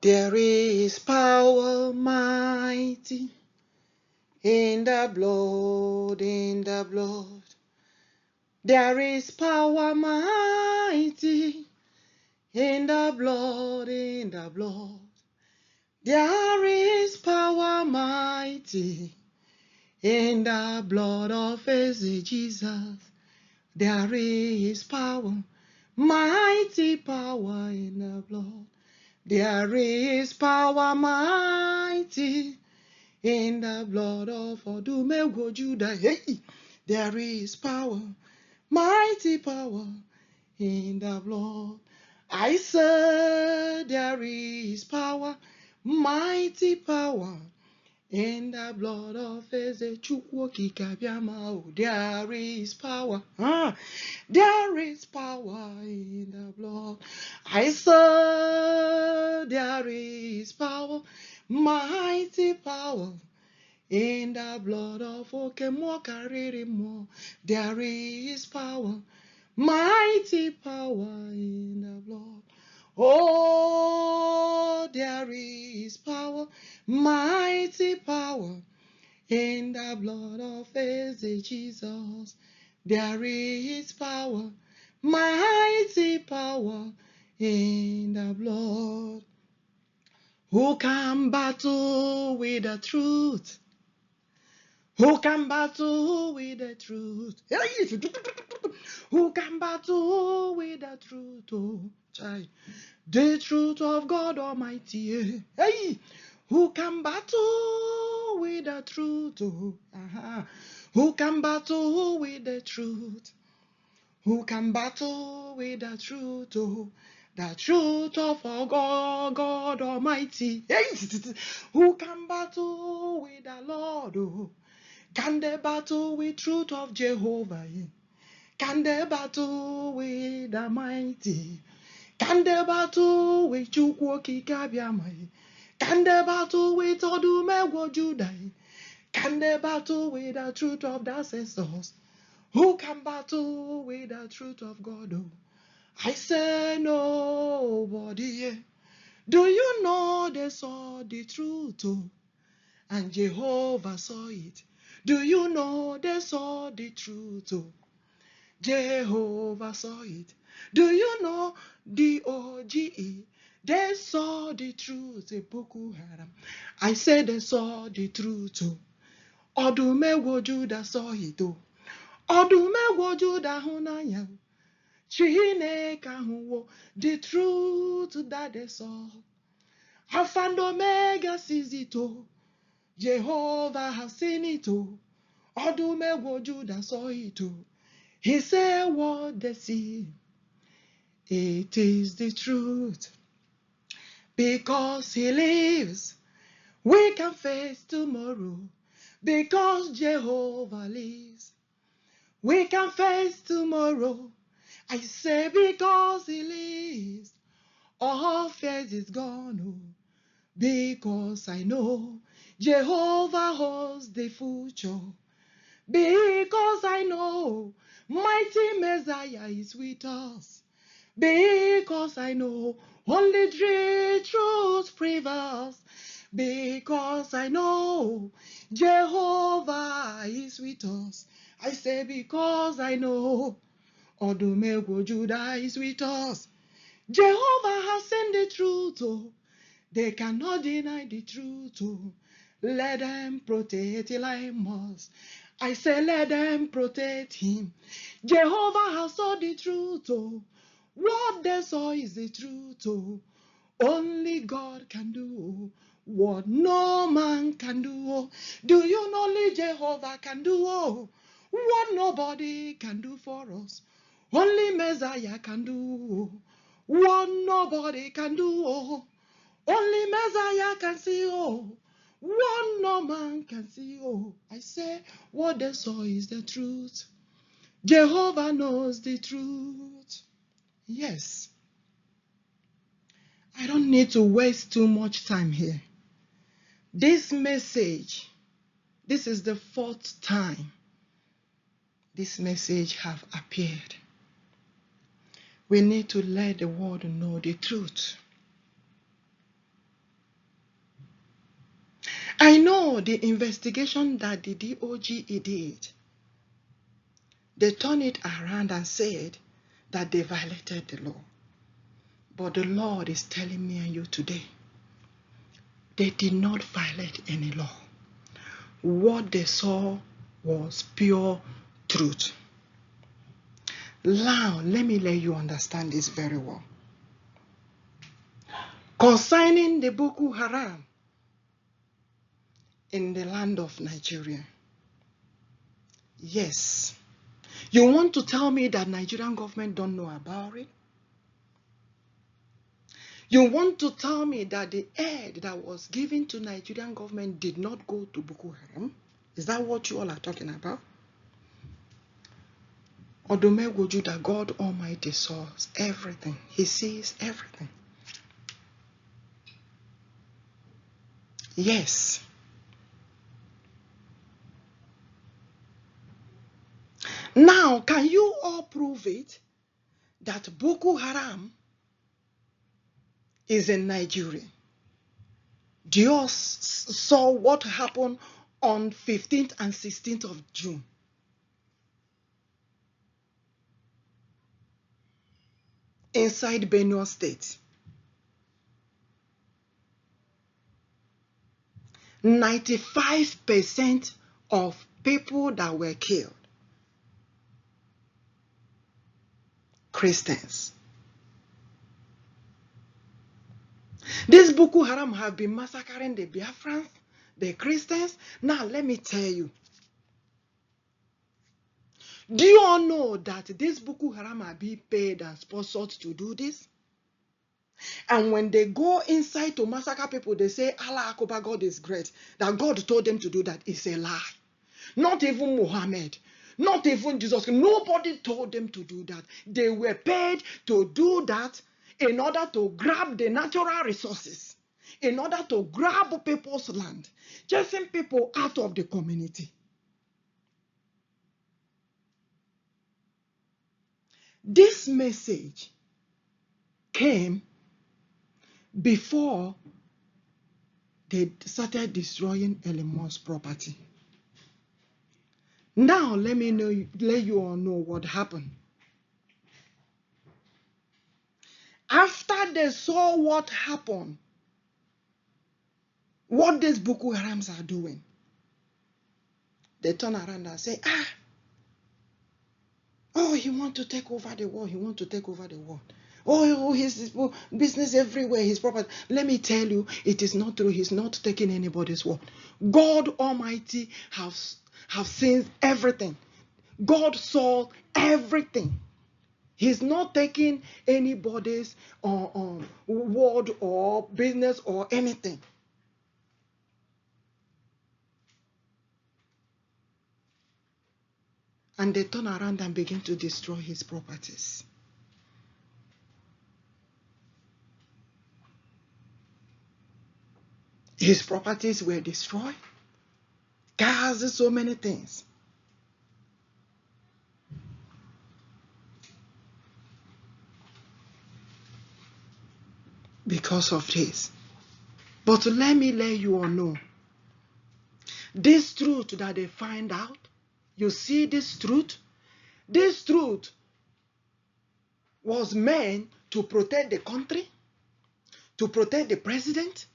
There is power mighty in the blood, in the blood. There is power mighty in the blood, in the blood. There is power mighty in the blood of Jesus. There is power, mighty power in the blood. There is power mighty in the blood of Odogwu Judah. Hey, there is power, mighty power in the blood. I said there is power, mighty power in the blood of Chukwu Kikabiama. There is power. There is power in the blood. I said there is power, mighty power in the blood of Okemokaririmo. There is power, mighty power in the blood. Oh, there is power, mighty power in the blood of Jesus. There is power, mighty power in the blood. Who can battle with the truth? Who can battle with the truth? Who can battle with the truth? Oh, child. The truth of God Almighty. Hey, who can battle with the truth? Oh, who can battle with the truth? Who can battle with the truth? Oh, the truth of our God Almighty. Hey, who can battle with the Lord? Oh, can they battle with truth of Jehovah? Can they battle with the mighty? Can they battle with Chukwu Kikabiama? Can they battle with Odogwu Judah? Can they battle with the truth of the ancestors? Who can battle with the truth of God? Oh, I say nobody. Do you know they saw the truth? Oh, and Jehovah saw it. Do you know they saw the truth? Oh, Jehovah saw it. Do you know the BRGIE? They saw the truth. Boko Haram. I said they saw the truth. Odogwu Judah saw it. Odogwu Judah hunanya. Chineke ahụwo the truth that they saw. Alpha and Omega sees it. Jehovah has seen it. Odogwu Judah saw it. He said what they see, it is the truth. Because he lives, we can face tomorrow. Because Jehovah lives, we can face tomorrow. I say because he lives, all fear is gone. Oh, because I know Jehovah holds the future. Because I know mighty Messiah is with us. Because I know only the truth prevails. Because I know Jehovah is with us. I say because I know Odogwu Judah is with us. Jehovah has sent the truth. Oh, they cannot deny the truth. Oh, let them protect Elon. I say let them protect him. Jehovah has saw the truth. Oh, what they saw is the truth. Oh, only God can do what no man can do. Oh, do you know only Jehovah can do what nobody can do for us? Only Messiah can do what nobody can do. Only Messiah can see what no man can see. I say what they saw is the truth. Jehovah knows the truth. Yes. I don't need to waste too much time here. This message, this is the 4th time this message have appeared. We need to let the world know the truth. I know the investigation that the DOGE did. They turned it around and said that they violated the law. But the Lord is telling me and you today, they did not violate any law. What they saw was pure truth. Now, let me let you understand this very well. Concerning the Boko Haram in the land of Nigeria. Yes. You want to tell me that Nigerian government don't know about it? You want to tell me that the aid that was given to Nigerian government did not go to Boko Haram? Is that what you all are talking about? Odomegwoju, that God Almighty saws everything. He sees everything. Yes. Now, can you all prove it that Boko Haram is in Nigeria? Do you all saw what happened on 15th and 16th of June? Inside Benue State. 95% of people that were killed, Christians. This Boko Haram have been massacring the Biafrans, the Christians. Now let me tell you. Do you all know that this Boko Haram are being paid and sponsored to do this? And when they go inside to massacre people, they say, Allah Akbar, God is great. That God told them to do that. It's a lie. Not even Muhammad. Not even Jesus. Nobody told them to do that. They were paid to do that in order to grab the natural resources. In order to grab people's land. Chasing people out of the community. This message came before they started destroying Elon's property. Now let you all know what happened. After they saw what happened, what these Boko Harams are doing, they turn around and say, oh, he wants to take over the world. He wants to take over the world. Oh, his business everywhere, his property. Let me tell you, it is not true. He's not taking anybody's world. God Almighty has seen everything. God saw everything. He's not taking anybody's word or business or anything. And they turn around and begin to destroy his properties. His properties were destroyed. Cars, so many things. Because of this. But let me let you all know. This truth that they find out, you see this truth? This truth was meant to protect the country, to protect the president,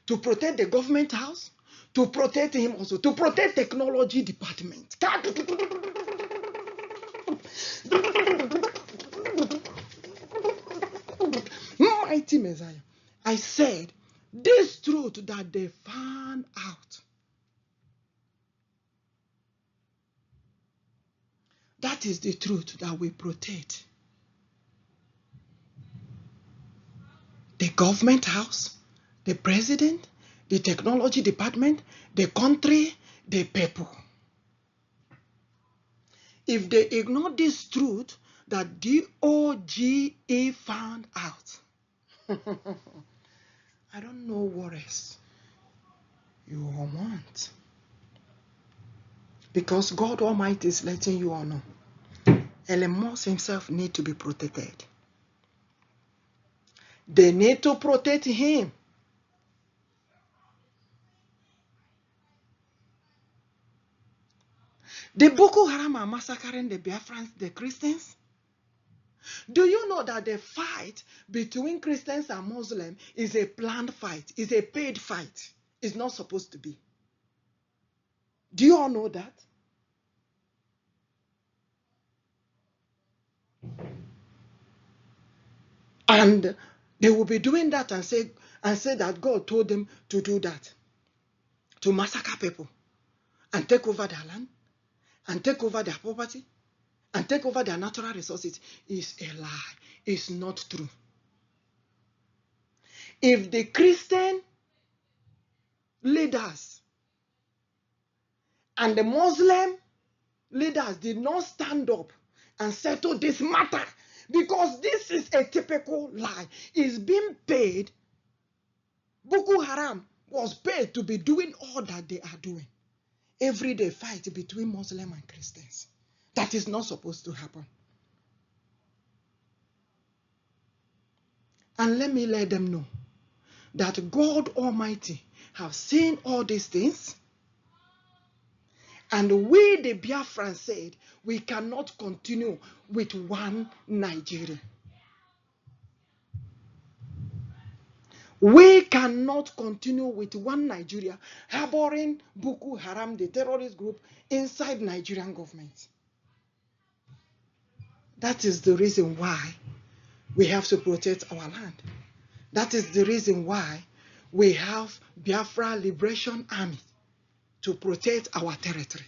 to protect the government house, to protect him also, to protect technology department. Mighty Messiah. I said, this truth that they found out, that is the truth that we protect. The government house, the president, the technology department, the country, the people. If they ignore this truth that DOGE found out, I don't know what else you all want. Because God Almighty is letting you all know. Elon himself needs to be protected. They need to protect him. The Boko Haram are massacring the Biafrans, the Christians. Do you know that the fight between Christians and Muslims is a planned fight, is a paid fight? It's not supposed to be. Do you all know that? And they will be doing that and say that God told them to do that, to massacre people and take over their land and take over their property and take over their natural resources. Is a lie. It's not true. If the Christian leaders and the Muslim leaders did not stand up and settle this matter, because this is a typical lie, it's being paid. Boko Haram was paid to be doing all that they are doing. Everyday fight between Muslim and Christians. That is not supposed to happen. And let me let them know that God Almighty have seen all these things. And we, the Biafrans, said we cannot continue with one Nigeria. We cannot continue with one Nigeria harboring Boko Haram, the terrorist group, inside Nigerian government. That is the reason why we have to protect our land. That is the reason why we have Biafra Liberation Army to protect our territory.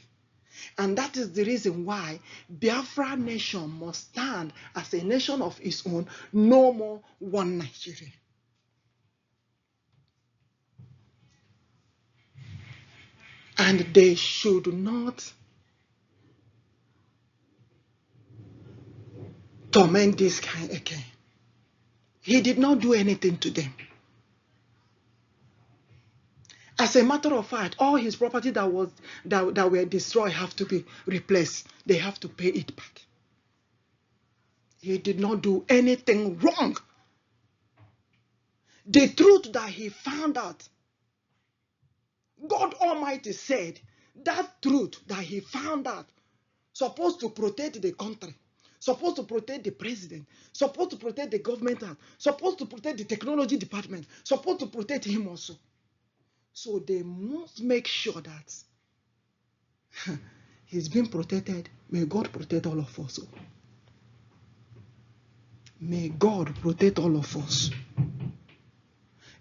And that is the reason why Biafra Nation must stand as a nation of its own, no more one Nigeria. And they should not torment this guy again. He did not do anything to them. As a matter of fact, all his property that were destroyed have to be replaced. They have to pay it back. He did not do anything wrong. The truth that he found out, God Almighty said that truth that he found out, supposed to protect the country, supposed to protect the president, supposed to protect the government, supposed to protect the technology department, supposed to protect him also. So they must make sure that he's being protected. May God protect all of us. May God protect all of us.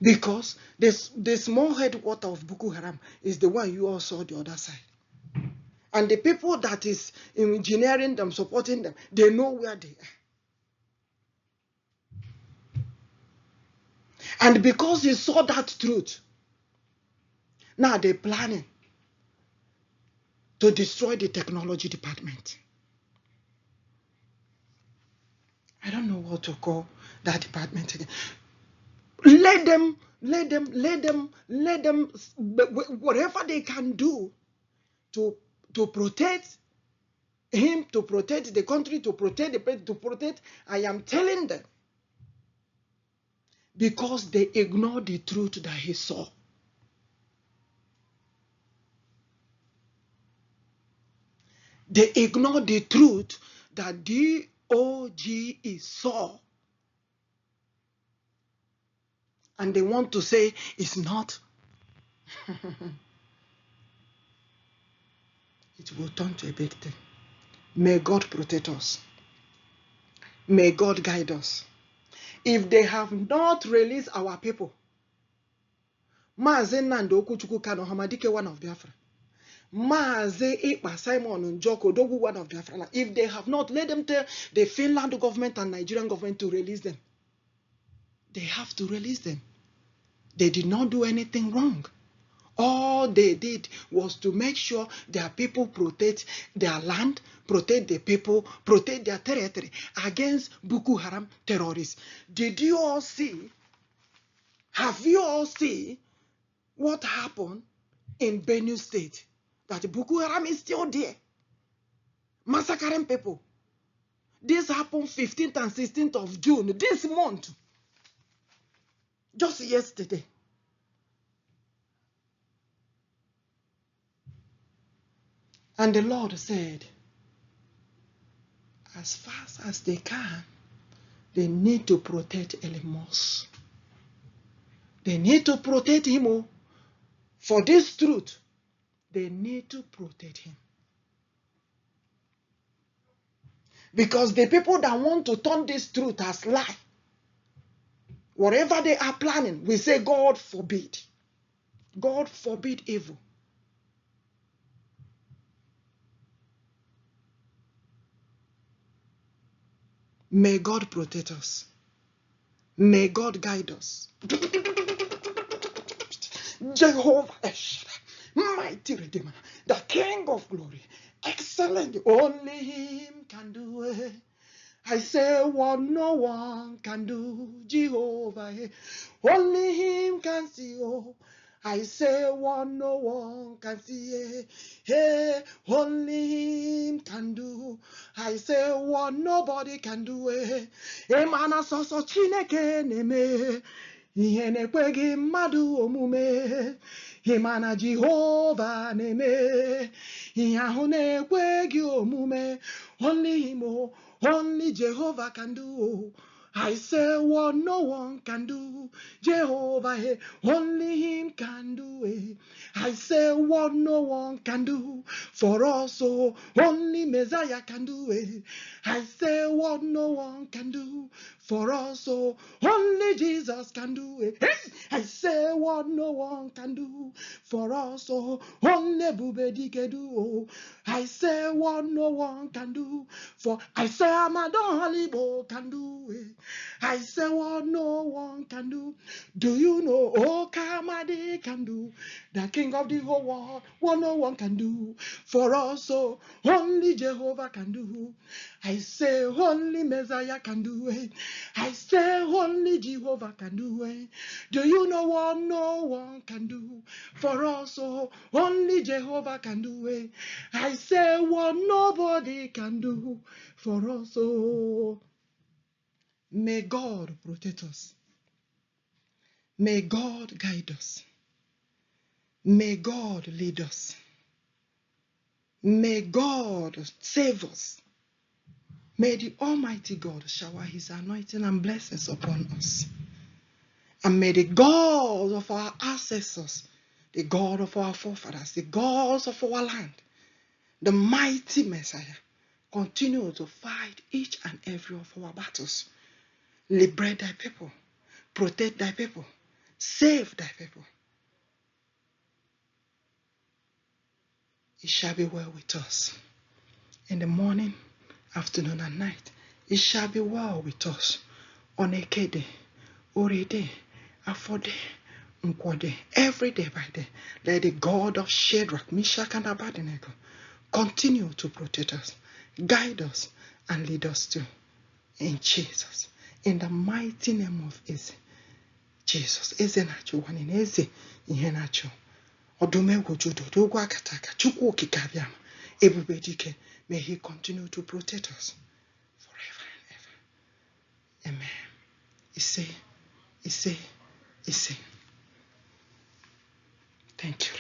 Because the small headquarter of Boko Haram is the one you all saw the other side. And the people that is engineering them, supporting them, they know where they are. And because he saw that truth, now they're planning to destroy the technology department. I don't know what to call that department again. Let them, whatever they can do to protect him, to protect the country, to protect the president, to protect, I am telling them. Because they ignore the truth that he saw. They ignore the truth that DOGE saw. And they want to say it's not. It will turn to a big thing. May God protect us. May God guide us. If they have not released our people, Mazi Nnamdi Okwuchukwu Kanu, Ohamadike, one of Biafra, Mazi Ekpa, Simon Njoku, Odogwu, one of Biafra, if they have not, let them tell the Finland government and Nigerian government to release them. They have to release them. They did not do anything wrong. All they did was to make sure their people protect their land, protect the people, protect their territory against Boko Haram terrorists. Did you all see? Have you all seen what happened in Benue State? That Boko Haram is still there, massacring people. This happened 15th and 16th of June, this month, just yesterday. And the Lord said, as fast as they can, they need to protect Elon. They need to protect him. For this truth, they need to protect him. Because the people that want to turn this truth as lie, whatever they are planning, we say, God forbid. God forbid evil. May God protect us. May God guide us. Jehovah, mighty Redeemer, the King of glory, excellent, only him can do it. I say what no one can do, Jehovah, only him can see. Oh, I say what no one can see, hey, only him can do. I say what nobody can do, Emana soso Chineke neme, ihe na-ekweghị mmadụ omume, Emana Jehovah neme, ihe ahụ na-ekweghị omume, only him, oh, only Jehovah can do. I say what no one can do, Jehovah, only him can do it. I say what no one can do for us, oh, only Messiah can do it. I say what no one can do for us, oh, only Jesus can do it. I say what no one can do for us, oh, only Bubedike do. I say what no one can do for. I say Amadon Halibo can do it. I say what no one can do. Do you know Ohamadike can do? The King of the whole world, what no one can do for us, so only Jehovah can do. I say only Messiah can do it. I say only Jehovah can do it. Do you know what no one can do for us, so only Jehovah can do it. I say what nobody can do for us, so may God protect us. May God guide us. May God lead us. May God save us. May the Almighty God shower his anointing and blessings upon us. And may the God of our ancestors, the God of our forefathers, the gods of our land, the mighty Messiah, continue to fight each and every of our battles. Liberate thy people. Protect thy people. Save thy people. It shall be well with us. In the morning, afternoon, and night, it shall be well with us. On Ekede, Orede, Afode, Nkwode, every day by day. Let the God of Shadrach, Meshach, and Abednego continue to protect us, guide us, and lead us to. In Jesus. In the mighty name of Jesus. Eze nacho, one in Eze, ihe nacho. Odumegwu judo, dogo akataka, chukwu okike abịama, ebube dike. May he continue to protect us forever and ever. Amen. Ise. Thank you.